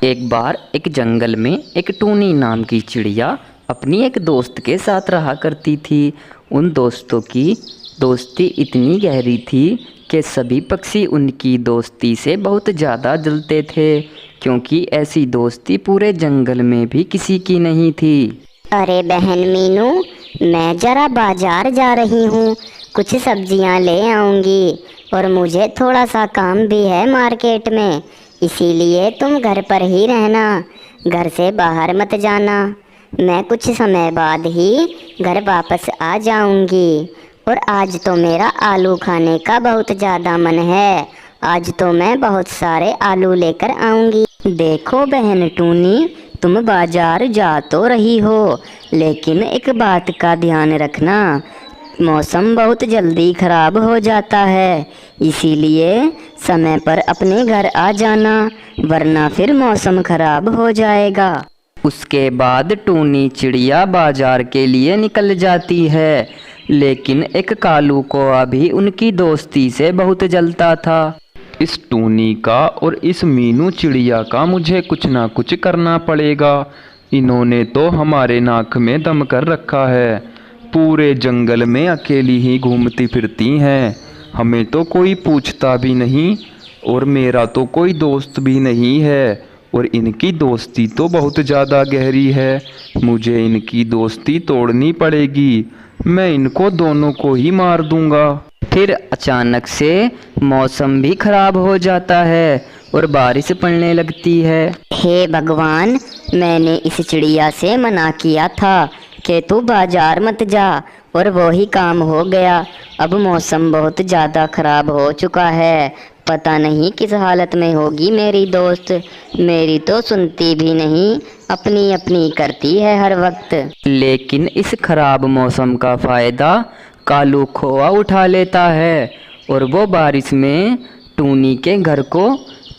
एक बार एक जंगल में एक टूनी नाम की चिड़िया अपनी एक दोस्त के साथ रहा करती थी। उन दोस्तों की दोस्ती इतनी गहरी थी कि सभी पक्षी उनकी दोस्ती से बहुत ज़्यादा जलते थे, क्योंकि ऐसी दोस्ती पूरे जंगल में भी किसी की नहीं थी। अरे बहन मीनू, मैं जरा बाजार जा रही हूँ, कुछ सब्जियाँ ले आऊँगी और मुझे थोड़ा सा काम भी है मार्केट में, इसीलिए तुम घर पर ही रहना, घर से बाहर मत जाना। मैं कुछ समय बाद ही घर वापस आ जाऊँगी। और आज तो मेरा आलू खाने का बहुत ज़्यादा मन है, आज तो मैं बहुत सारे आलू लेकर आऊँगी। देखो बहन टूनी, तुम बाजार जा तो रही हो, लेकिन एक बात का ध्यान रखना, मौसम बहुत जल्दी खराब हो जाता है, इसीलिए समय पर अपने घर आ जाना, वरना फिर मौसम खराब हो जाएगा। उसके बाद टूनी चिड़िया बाजार के लिए निकल जाती है, लेकिन एक कालू कौआ भी उनकी दोस्ती से बहुत जलता था। इस टूनी का और इस मीनू चिड़िया का मुझे कुछ ना कुछ करना पड़ेगा। इन्होंने तो हमारे नाक में दम कर रखा है, पूरे जंगल में अकेली ही घूमती फिरती हैं, हमें तो कोई पूछता भी नहीं और मेरा तो कोई दोस्त भी नहीं है, और इनकी दोस्ती तो बहुत ज़्यादा गहरी है। मुझे इनकी दोस्ती तोड़नी पड़ेगी, मैं इनको दोनों को ही मार दूंगा। फिर अचानक से मौसम भी खराब हो जाता है और बारिश पड़ने लगती है। हे भगवान, मैंने इस चिड़िया से मना किया था कि तू बाजार मत जा, और वो ही काम हो गया। अब मौसम बहुत ज़्यादा खराब हो चुका है, पता नहीं किस हालत में होगी मेरी दोस्त, मेरी तो सुनती भी नहीं, अपनी अपनी करती है हर वक्त। लेकिन इस खराब मौसम का फ़ायदा कालू कौआ उठा लेता है और वो बारिश में टूनी के घर को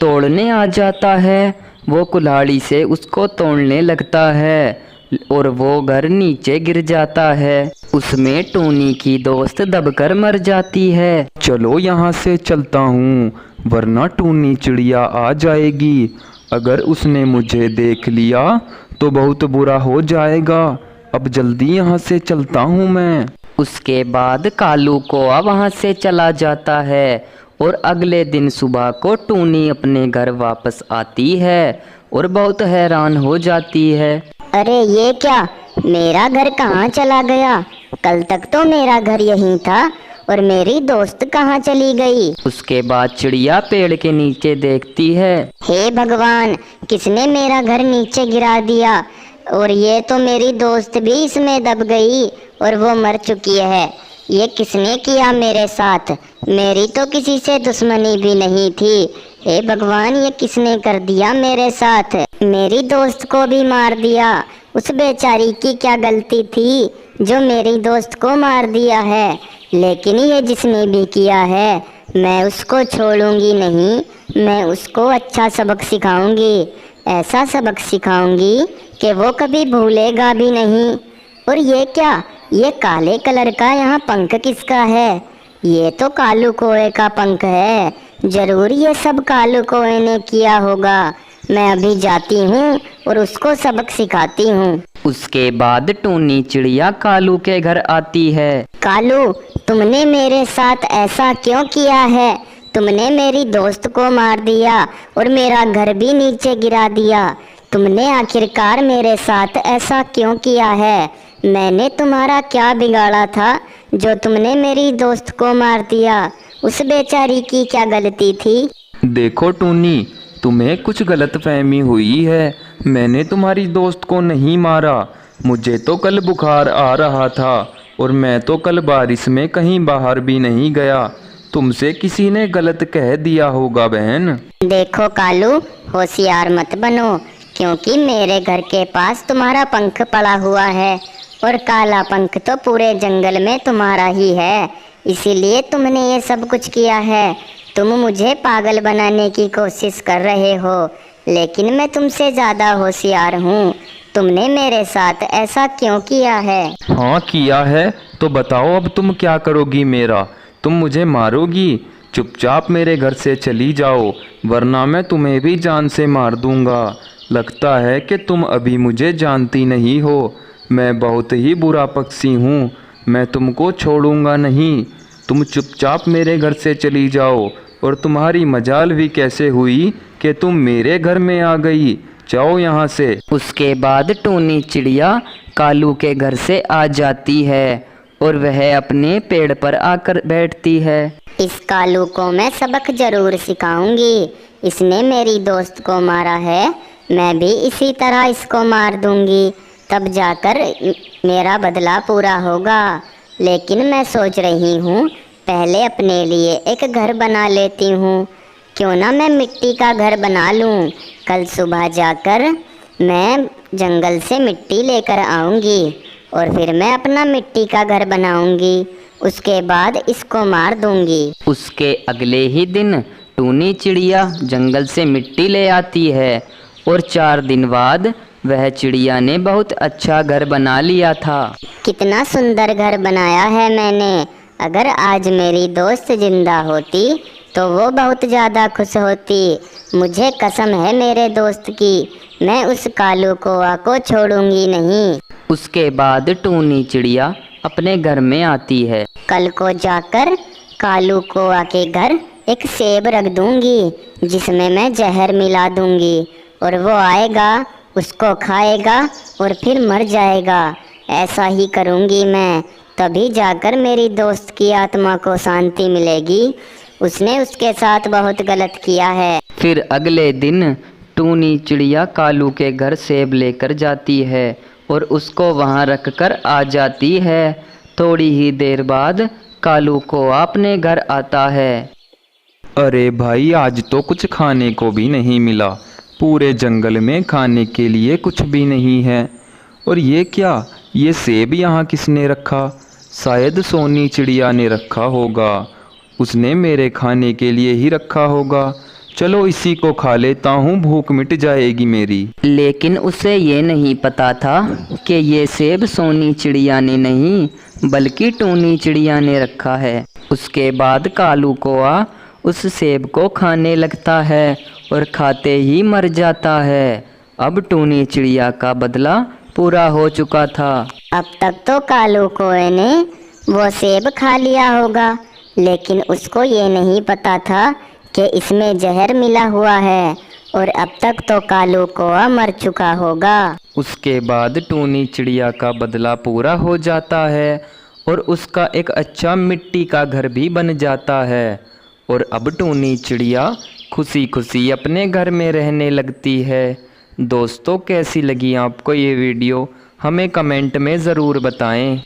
तोड़ने आ जाता है। वो कुल्हाड़ी से उसको तोड़ने लगता है और वो घर नीचे गिर जाता है। उसमें टूनी की दोस्त दबकर मर जाती है। चलो यहाँ से चलता हूँ, वरना टूनी चिड़िया आ जाएगी। अगर उसने मुझे देख लिया तो बहुत बुरा हो जाएगा। अब जल्दी यहाँ से चलता हूँ मैं। उसके बाद कालू कौआ वहाँ से चला जाता है और अगले दिन सुबह को टूनी अपने घर वापस आती है और बहुत हैरान हो जाती है। अरे ये क्या, मेरा घर कहाँ चला गया? कल तक तो मेरा घर यहीं था, और मेरी दोस्त कहाँ चली गई? उसके बाद चिड़िया पेड़ के नीचे देखती है। हे भगवान, किसने मेरा घर नीचे गिरा दिया? और ये तो मेरी दोस्त भी इसमें दब गई और वो मर चुकी है। ये किसने किया मेरे साथ? मेरी तो किसी से दुश्मनी भी नहीं थी। हे भगवान, ये किसने कर दिया मेरे साथ? मेरी दोस्त को भी मार दिया। उस बेचारी की क्या गलती थी जो मेरी दोस्त को मार दिया है? लेकिन ये जिसने भी किया है, मैं उसको छोड़ूंगी नहीं, मैं उसको अच्छा सबक सिखाऊंगी, ऐसा सबक सिखाऊंगी कि वो कभी भूलेगा भी नहीं। और ये क्या, ये काले कलर का यहाँ पंख किसका है? ये तो कालू कौए का पंख है, जरूर ये सब कालू कौए ने किया होगा। मैं अभी जाती हूँ और उसको सबक सिखाती हूँ। उसके बाद टूनी चिड़िया कालू के घर आती है। कालू, तुमने मेरे साथ ऐसा क्यों किया है? तुमने मेरी दोस्त को मार दिया और मेरा घर भी नीचे गिरा दिया। तुमने आखिरकार मेरे साथ ऐसा क्यों किया है? मैंने तुम्हारा क्या बिगाड़ा था जो तुमने मेरी दोस्त को मार दिया? उस बेचारी की क्या गलती थी? देखो टूनी, तुम्हें कुछ गलतफहमी हुई है। मैंने तुम्हारी दोस्त को नहीं मारा। मुझे तो कल बुखार आ रहा था और मैं तो कल बारिश में कहीं बाहर भी नहीं गया। तुमसे किसी ने गलत कह दिया होगा बहन। देखो कालू, होशियार मत बनो, क्योंकि मेरे घर के पास तुम्हारा पंख पड़ा हुआ है और काला पंख तो पूरे जंगल में तुम्हारा ही है, इसीलिए तुमने ये सब कुछ किया है। तुम मुझे पागल बनाने की कोशिश कर रहे हो, लेकिन मैं तुमसे ज़्यादा होशियार हूँ। तुमने मेरे साथ ऐसा क्यों किया है? हाँ किया है, तो बताओ अब तुम क्या करोगी मेरा? तुम मुझे मारोगी? चुपचाप मेरे घर से चली जाओ, वरना मैं तुम्हें भी जान से मार दूंगा। लगता है कि तुम अभी मुझे जानती नहीं हो। मैं बहुत ही बुरा पक्षी हूँ, मैं तुमको छोड़ूंगा नहीं। तुम चुपचाप मेरे घर से चली जाओ। और तुम्हारी मजाल भी कैसे हुई कि तुम मेरे घर में आ गई। जाओ यहाँ से। उसके बाद टूनी चिड़िया कालू के घर से आ जाती है और वह अपने पेड़ पर आकर बैठती है। इस कालू को मैं सबक जरूर सिखाऊंगी। इसने मेरी दोस्त को मारा है, मैं भी इसी तरह इसको मार दूंगी, तब जाकर मेरा बदला पूरा होगा। लेकिन मैं सोच रही हूँ पहले अपने लिए एक घर बना लेती हूँ। क्यों ना मैं मिट्टी का घर बना लूँ। कल सुबह जाकर मैं जंगल से मिट्टी लेकर आऊँगी और फिर मैं अपना मिट्टी का घर बनाऊँगी। उसके बाद इसको मार दूँगी। उसके अगले ही दिन टूनी चिड़िया जंगल से मिट्टी ले आती है और 4 दिन बाद वह चिड़िया ने बहुत अच्छा घर बना लिया था। कितना सुंदर घर बनाया है मैंने। अगर आज मेरी दोस्त जिंदा होती तो वो बहुत ज़्यादा खुश होती। मुझे कसम है मेरे दोस्त की, मैं उस कालू कौआ को छोड़ूंगी नहीं। उसके बाद टूनी चिड़िया अपने घर में आती है। कल को जाकर कालू कौआ के घर एक सेब रख दूंगी जिसमें मैं जहर मिला दूंगी और वो आएगा, उसको खाएगा और फिर मर जाएगा। ऐसा ही करूंगी मैं, तभी जाकर मेरी दोस्त की आत्मा को शांति मिलेगी। उसने उसके साथ बहुत गलत किया है। फिर अगले दिन टूनी चिड़िया कालू के घर सेब लेकर जाती है और उसको वहाँ रखकर आ जाती है। थोड़ी ही देर बाद कालू को अपने घर आता है। अरे भाई, आज तो कुछ खाने को भी नहीं मिला। पूरे जंगल में खाने के लिए कुछ भी नहीं है। और ये क्या, ये सेब यहाँ किसने रखा? शायद सोनी चिड़िया ने रखा होगा। उसने मेरे खाने के लिए ही रखा होगा। चलो इसी को खा लेता हूँ, भूख मिट जाएगी मेरी। लेकिन उसे ये नहीं पता था कि ये सेब सोनी चिड़िया ने नहीं बल्कि टूनी चिड़िया ने रखा है। उसके बाद कालू कौआ उस सेब को खाने लगता है और खाते ही मर जाता है। अब टूनी चिड़िया का बदला पूरा हो चुका था। अब तक तो कालू कौए ने वो सेब खा लिया होगा, लेकिन उसको ये नहीं पता था कि इसमें जहर मिला हुआ है और अब तक तो कालू कौआ मर चुका होगा। उसके बाद टूनी चिड़िया का बदला पूरा हो जाता है और उसका एक अच्छा मिट्टी का घर भी बन जाता है। और अब टूनी चिड़िया खुशी खुशी अपने घर में रहने लगती है। दोस्तों, कैसी लगी आपको ये वीडियो, हमें कमेंट में ज़रूर बताएं।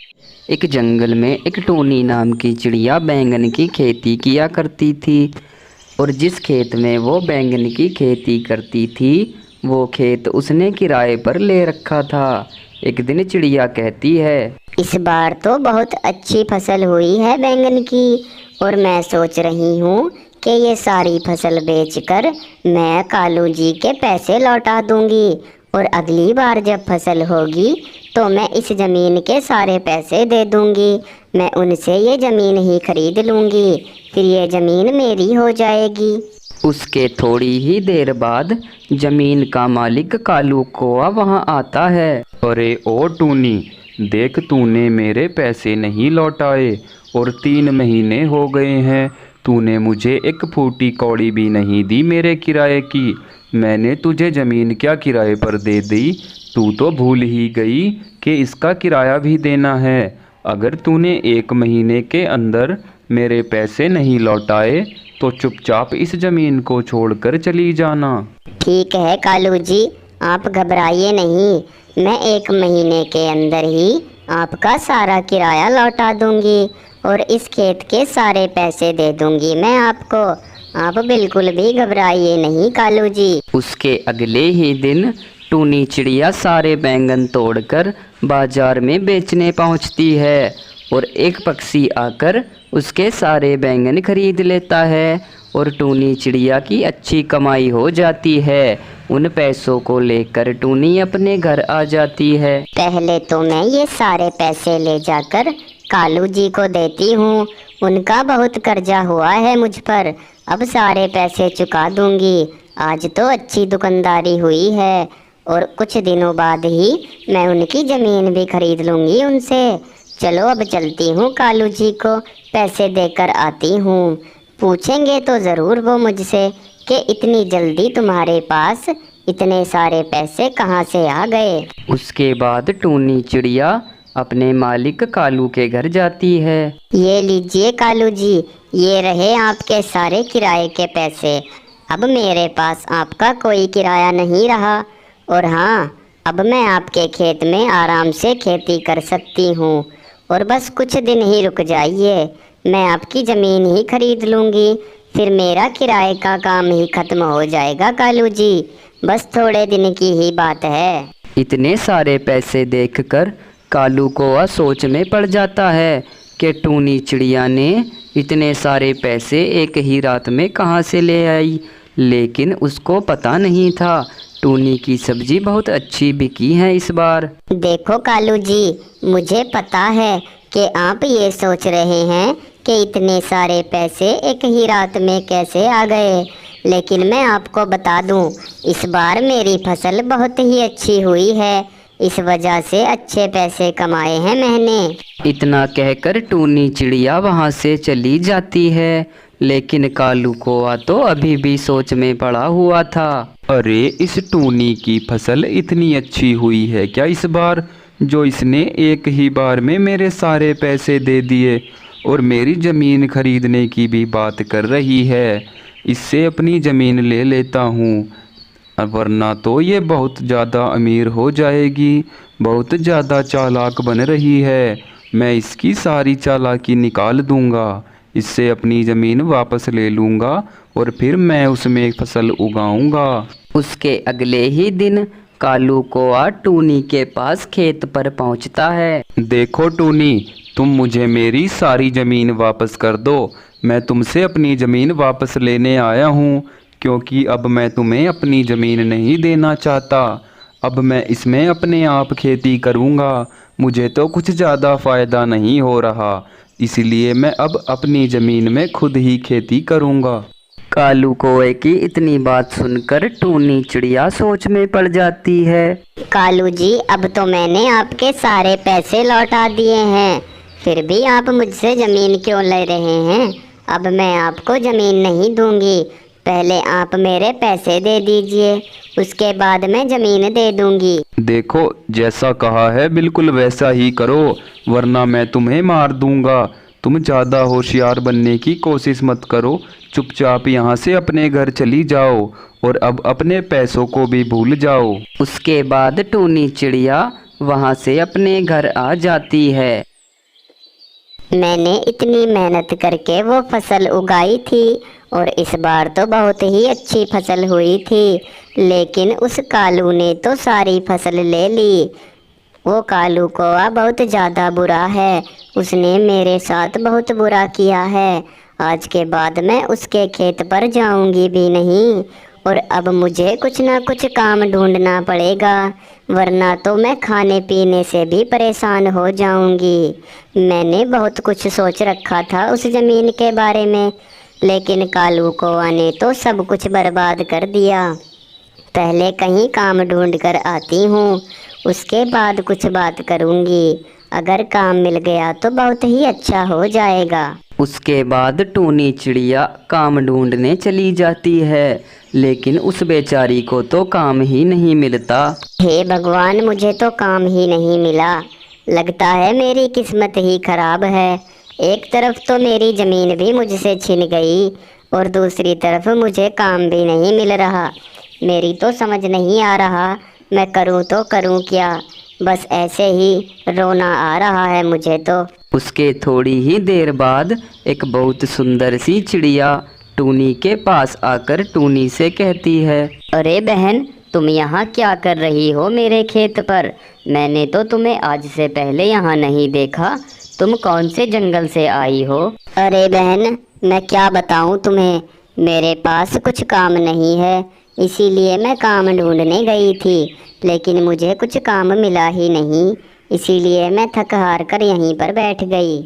एक जंगल में एक टूनी नाम की चिड़िया बैंगन की खेती किया करती थी और जिस खेत में वो बैंगन की खेती करती थी वो खेत उसने किराए पर ले रखा था। एक दिन चिड़िया कहती है, इस बार तो बहुत अच्छी फसल हुई है बैंगन की और मैं सोच रही हूँ कि ये सारी फसल बेचकर मैं कालू जी के पैसे लौटा दूंगी और अगली बार जब फसल होगी तो मैं इस ज़मीन के सारे पैसे दे दूंगी। मैं उनसे ये ज़मीन ही खरीद लूँगी, फिर ये ज़मीन मेरी हो जाएगी। उसके थोड़ी ही देर बाद ज़मीन का मालिक कालू कौआ वहाँ आता है। अरे ओ टूनी, देख तूने मेरे पैसे नहीं लौटाए और 3 महीने हो गए हैं। तूने मुझे एक फूटी कौड़ी भी नहीं दी मेरे किराए की। मैंने तुझे ज़मीन क्या किराए पर दे दी? तू तो भूल ही गई कि इसका किराया भी देना है। अगर तूने 1 महीने के अंदर मेरे पैसे नहीं लौटाए तो चुपचाप इस ज़मीन को छोड़कर चली जाना। ठीक है कालू जी, आप घबराइए नहीं, मैं 1 महीने के अंदर ही आपका सारा किराया लौटा दूंगी और इस खेत के सारे पैसे दे दूंगी मैं आपको। आप बिल्कुल भी घबराइए नहीं कालू जी। उसके अगले ही दिन टूनी चिड़िया सारे बैंगन तोड़कर बाजार में बेचने पहुंचती है और एक पक्षी आकर उसके सारे बैंगन खरीद लेता है और टूनी चिड़िया की अच्छी कमाई हो जाती है। उन पैसों को लेकर टूनी अपने घर आ जाती है। पहले तो मैं ये सारे पैसे ले जाकर कालू जी को देती हूँ, उनका बहुत कर्जा हुआ है मुझ पर, अब सारे पैसे चुका दूंगी। आज तो अच्छी दुकानदारी हुई है और कुछ दिनों बाद ही मैं उनकी ज़मीन भी खरीद लूँगी उनसे। चलो अब चलती हूँ, कालू जी को पैसे देकर आती हूँ। पूछेंगे तो ज़रूर वो मुझसे कि इतनी जल्दी तुम्हारे पास इतने सारे पैसे कहाँ से आ गए। उसके बाद टूनी चिड़िया अपने मालिक कालू के घर जाती है। ये लीजिए कालू जी, ये रहे आपके सारे किराए के पैसे। अब मेरे पास आपका कोई किराया नहीं रहा और हाँ, अब मैं आपके खेत में आराम से खेती कर सकती हूँ और बस कुछ दिन ही रुक जाइए, मैं आपकी ज़मीन ही खरीद लूँगी, फिर मेरा किराए का काम ही ख़त्म हो जाएगा कालू जी, बस थोड़े दिन की ही बात है। इतने सारे पैसे देखकर कालू कौआ सोच में पड़ जाता है कि टूनी चिड़िया ने इतने सारे पैसे एक ही रात में कहाँ से ले आई। लेकिन उसको पता नहीं था टूनी की सब्जी बहुत अच्छी बिकी है इस बार। देखो कालू जी, मुझे पता है कि आप ये सोच रहे हैं कि इतने सारे पैसे एक ही रात में कैसे आ गए, लेकिन मैं आपको बता दूं, इस बार मेरी फसल बहुत ही अच्छी हुई है, इस वजह से अच्छे पैसे कमाए हैं मैंने। इतना कहकर टूनी चिड़िया वहाँ से चली जाती है, लेकिन कालू कौआ तो अभी भी सोच में पड़ा हुआ था। अरे, इस टूनी की फसल इतनी अच्छी हुई है क्या इस बार, जो इसने एक ही बार में मेरे सारे पैसे दे दिए और मेरी ज़मीन खरीदने की भी बात कर रही है। इससे अपनी ज़मीन ले लेता हूँ, वरना तो ये बहुत ज़्यादा अमीर हो जाएगी। बहुत ज़्यादा चालाक बन रही है, मैं इसकी सारी चालाकी निकाल दूँगा, इससे अपनी ज़मीन वापस ले लूँगा और फिर मैं उसमें फसल उगाऊँगा। उसके अगले ही दिन कालू कौआ टूनी के पास खेत पर पहुंचता है। देखो टूनी, तुम मुझे मेरी सारी ज़मीन वापस कर दो, मैं तुमसे अपनी ज़मीन वापस लेने आया हूँ, क्योंकि अब मैं तुम्हें अपनी ज़मीन नहीं देना चाहता। अब मैं इसमें अपने आप खेती करूँगा, मुझे तो कुछ ज़्यादा फ़ायदा नहीं हो रहा, इसलिए मैं अब अपनी ज़मीन में खुद ही खेती करूँगा। कालू कौए की इतनी बात सुनकर टूनी चिड़िया सोच में पड़ जाती है। कालू जी, अब तो मैंने आपके सारे पैसे लौटा दिए हैं, फिर भी आप मुझसे ज़मीन क्यों ले रहे हैं? अब मैं आपको ज़मीन नहीं दूंगी, पहले आप मेरे पैसे दे दीजिए, उसके बाद मैं ज़मीन दे दूंगी। देखो, जैसा कहा है बिल्कुल वैसा ही करो, वरना मैं तुम्हें मार दूंगा। तुम ज़्यादा होशियार बनने की कोशिश मत करो, चुपचाप यहाँ से अपने घर चली जाओ और अब अपने पैसों को भी भूल जाओ। उसके बाद टूनी चिड़िया वहाँ से अपने घर आ जाती है। मैंने इतनी मेहनत करके वो फसल उगाई थी और इस बार तो बहुत ही अच्छी फसल हुई थी, लेकिन उस कालू ने तो सारी फसल ले ली। वो कालू कौआ बहुत ज़्यादा बुरा है, उसने मेरे साथ बहुत बुरा किया है। आज के बाद मैं उसके खेत पर जाऊंगी भी नहीं और अब मुझे कुछ ना कुछ काम ढूंढना पड़ेगा, वरना तो मैं खाने पीने से भी परेशान हो जाऊंगी। मैंने बहुत कुछ सोच रखा था उस ज़मीन के बारे में, लेकिन कालू कौआ ने तो सब कुछ बर्बाद कर दिया। पहले कहीं काम ढूंढ कर आती हूँ, उसके बाद कुछ बात करूँगी, अगर काम मिल गया तो बहुत ही अच्छा हो जाएगा। उसके बाद टूनी चिड़िया काम ढूंढने चली जाती है, लेकिन उस बेचारी को तो काम ही नहीं मिलता। हे भगवान, मुझे तो काम ही नहीं मिला, लगता है मेरी किस्मत ही खराब है। एक तरफ तो मेरी ज़मीन भी मुझसे छिन गई और दूसरी तरफ मुझे काम भी नहीं मिल रहा। मेरी तो समझ नहीं आ रहा मैं करूं तो करूं क्या, बस ऐसे ही रोना आ रहा है मुझे तो। उसके थोड़ी ही देर बाद एक बहुत सुंदर सी चिड़िया टूनी के पास आकर टूनी से कहती है, अरे बहन, तुम यहाँ क्या कर रही हो मेरे खेत पर? मैंने तो तुम्हें आज से पहले यहाँ नहीं देखा, तुम कौन से जंगल से आई हो? अरे बहन, मैं क्या बताऊँ तुम्हें, मेरे पास कुछ काम नहीं है, इसीलिए मैं काम ढूंढने गई थी, लेकिन मुझे कुछ काम मिला ही नहीं, इसीलिए मैं थक हार कर यहीं पर बैठ गई।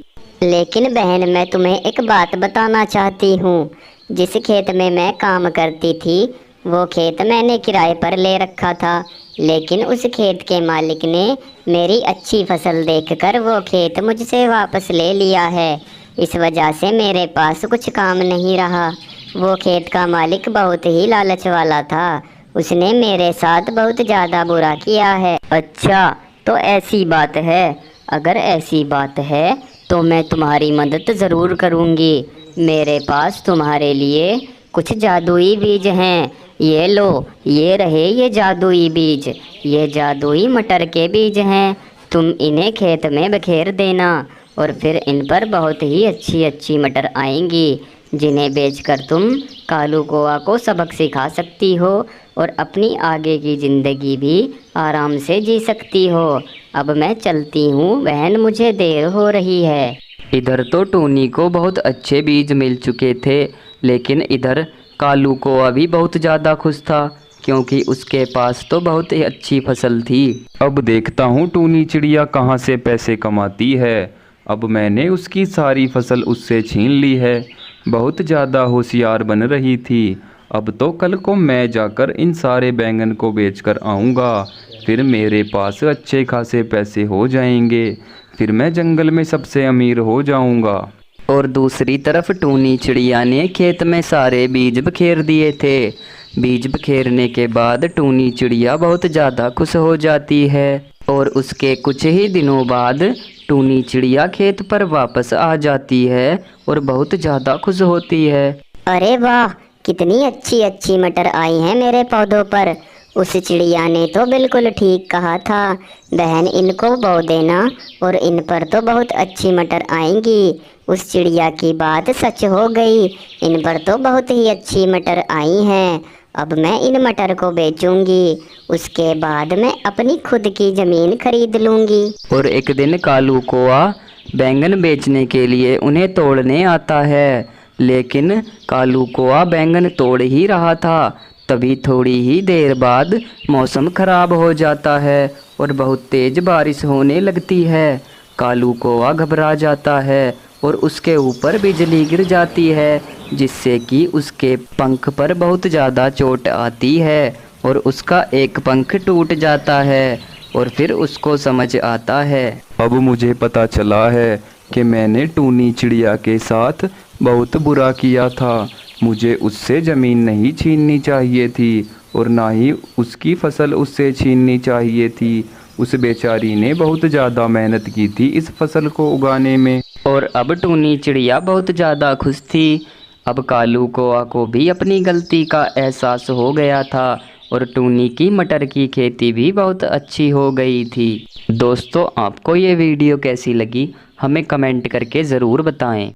लेकिन बहन, मैं तुम्हें एक बात बताना चाहती हूँ, जिस खेत में मैं काम करती थी वो खेत मैंने किराए पर ले रखा था, लेकिन उस खेत के मालिक ने मेरी अच्छी फसल देखकर वो खेत मुझसे वापस ले लिया है। इस वजह से मेरे पास कुछ काम नहीं रहा। वो खेत का मालिक बहुत ही लालच वाला था, उसने मेरे साथ बहुत ज़्यादा बुरा किया है। अच्छा, तो ऐसी बात है। अगर ऐसी बात है तो मैं तुम्हारी मदद ज़रूर करूँगी। मेरे पास तुम्हारे लिए कुछ जादुई बीज हैं। ये लो, ये रहे ये जादुई बीज। ये जादुई मटर के बीज हैं। तुम इन्हें खेत में बखेर देना और फिर इन पर बहुत ही अच्छी अच्छी मटर आएंगी, जिन्हें बेचकर तुम कालू कौआ को सबक सिखा सकती हो और अपनी आगे की ज़िंदगी भी आराम से जी सकती हो। अब मैं चलती हूँ बहन, मुझे देर हो रही है। इधर तो टूनी को बहुत अच्छे बीज मिल चुके थे, लेकिन इधर कालू कौआ भी बहुत ज़्यादा खुश था, क्योंकि उसके पास तो बहुत ही अच्छी फसल थी। अब देखता हूँ टूनी चिड़िया कहाँ से पैसे कमाती है। अब मैंने उसकी सारी फसल उससे छीन ली है। बहुत ज़्यादा होशियार बन रही थी। अब तो कल को मैं जाकर इन सारे बैंगन को बेचकर आऊँगा, फिर मेरे पास अच्छे खासे पैसे हो जाएंगे। फिर मैं जंगल में सबसे अमीर हो जाऊँगा। और दूसरी तरफ टूनी चिड़िया ने खेत में सारे बीज बखेर दिए थे। बीज बखेरने के बाद टूनी चिड़िया बहुत ज़्यादा खुश हो जाती है और उसके कुछ ही दिनों बाद टूनी चिड़िया खेत पर वापस आ जाती है और बहुत ज़्यादा खुश होती है। अरे वाह, कितनी अच्छी अच्छी मटर आई हैं मेरे पौधों पर। उस चिड़िया ने तो बिल्कुल ठीक कहा था, बहन इनको बो देना और इन पर तो बहुत अच्छी मटर आएंगी। उस चिड़िया की बात सच हो गई, इन पर तो बहुत ही अच्छी मटर आई हैं। अब मैं इन मटर को बेचूंगी, उसके बाद मैं अपनी खुद की ज़मीन खरीद लूँगी। और एक दिन कालू कौआ बैंगन बेचने के लिए उन्हें तोड़ने आता है, लेकिन कालू कौआ बैंगन तोड़ ही रहा था, तभी थोड़ी ही देर बाद मौसम खराब हो जाता है और बहुत तेज़ बारिश होने लगती है। कालू कौआ घबरा जाता है और उसके ऊपर बिजली गिर जाती है, जिससे कि उसके पंख पर बहुत ज़्यादा चोट आती है और उसका एक पंख टूट जाता है। और फिर उसको समझ आता है, अब मुझे पता चला है कि मैंने टूनी चिड़िया के साथ बहुत बुरा किया था। मुझे उससे ज़मीन नहीं छीननी चाहिए थी और ना ही उसकी फसल उससे छीननी चाहिए थी। उस बेचारी ने बहुत ज़्यादा मेहनत की थी इस फसल को उगाने में। और अब टूनी चिड़िया बहुत ज़्यादा खुश थी। अब कालू कौआ को भी अपनी गलती का एहसास हो गया था और टूनी की मटर की खेती भी बहुत अच्छी हो गई थी। दोस्तों, आपको ये वीडियो कैसी लगी हमें कमेंट करके ज़रूर बताएं।